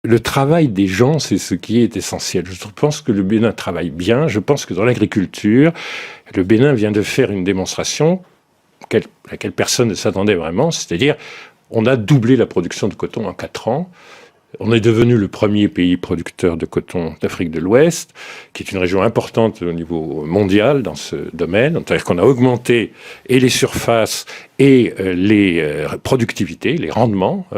le travail des gens, c'est ce qui est essentiel. Je pense que le Bénin travaille bien. Je pense que dans l'agriculture, le Bénin vient de faire une démonstration à laquelle personne ne s'attendait vraiment, c'est-à-dire on a doublé la production de coton en 4 ans. On est devenu le premier pays producteur de coton d'Afrique de l'Ouest, qui est une région importante au niveau mondial dans ce domaine. C'est-à-dire qu'on a augmenté et les surfaces et les productivités, les rendements.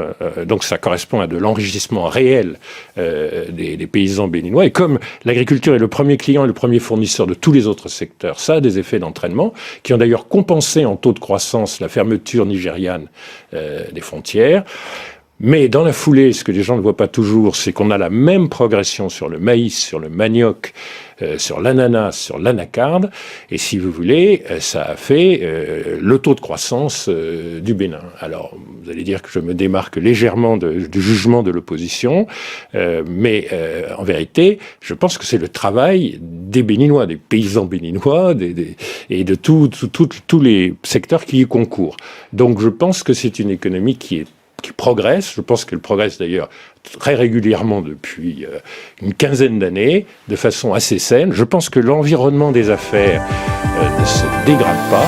Donc ça correspond à de l'enrichissement réel des paysans béninois. Et comme l'agriculture est le premier client et le premier fournisseur de tous les autres secteurs, ça a des effets d'entraînement qui ont d'ailleurs compensé en taux de croissance la fermeture nigériane des frontières. Mais dans la foulée, ce que les gens ne voient pas toujours, c'est qu'on a la même progression sur le maïs, sur le manioc, sur l'ananas, sur l'anacarde. Et si vous voulez, ça a fait le taux de croissance du Bénin. Alors, vous allez dire que je me démarque légèrement du jugement de l'opposition, mais en vérité, je pense que c'est le travail des Béninois, des paysans béninois et de tous les secteurs qui y concourent. Donc, je pense que c'est une économie qui progresse. Je pense qu'elle progresse d'ailleurs très régulièrement depuis une quinzaine d'années, de façon assez saine. Je pense que l'environnement des affaires ne se dégrade pas.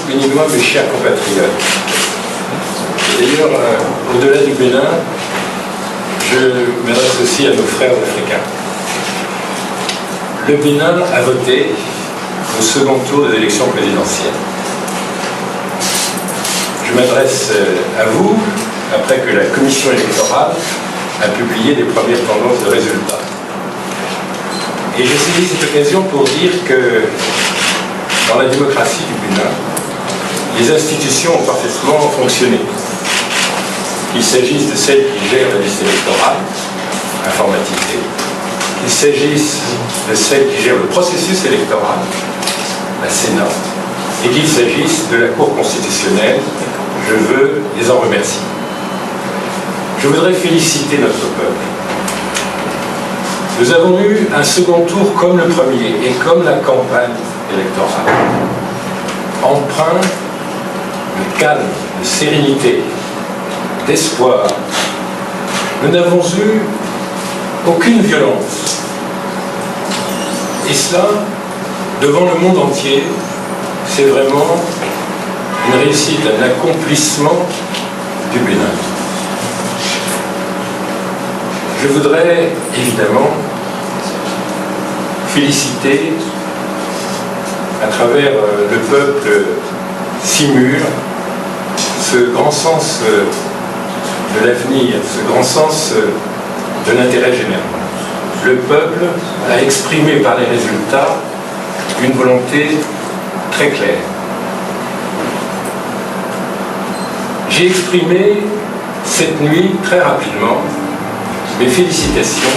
Béninois, mes chers compatriotes. D'ailleurs, au-delà du Bénin, je m'adresse aussi à nos frères africains. Le Bénin a voté au second tour des élections présidentielles. Je m'adresse à vous après que la commission électorale a publié les premières tendances de résultats. Et j'ai saisi cette occasion pour dire que dans la démocratie du Bénin, les institutions ont parfaitement fonctionné. Qu'il s'agisse de celles qui gèrent la liste électorale, informatisée, qu'il s'agisse de celles qui gèrent le processus électoral, la Sénat, et qu'il s'agisse de la Cour constitutionnelle, je veux les en remercier. Je voudrais féliciter notre peuple. Nous avons eu un second tour comme le premier et comme la campagne électorale, empreint de calme, de sérénité, d'espoir. Nous n'avons eu aucune violence. Et cela devant le monde entier, c'est vraiment une réussite, un accomplissement du Bénin. Je voudrais évidemment féliciter à travers le peuple si mûr ce grand sens de l'avenir, ce grand sens de l'intérêt général. Le peuple a exprimé par les résultats une volonté très claire. J'ai exprimé cette nuit très rapidement mes félicitations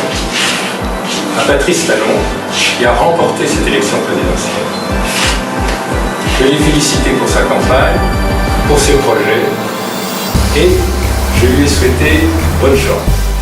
à Patrice Talon qui a remporté cette élection présidentielle. Je l'ai félicité pour sa campagne, pour ses projets et je lui ai souhaité bonne chance.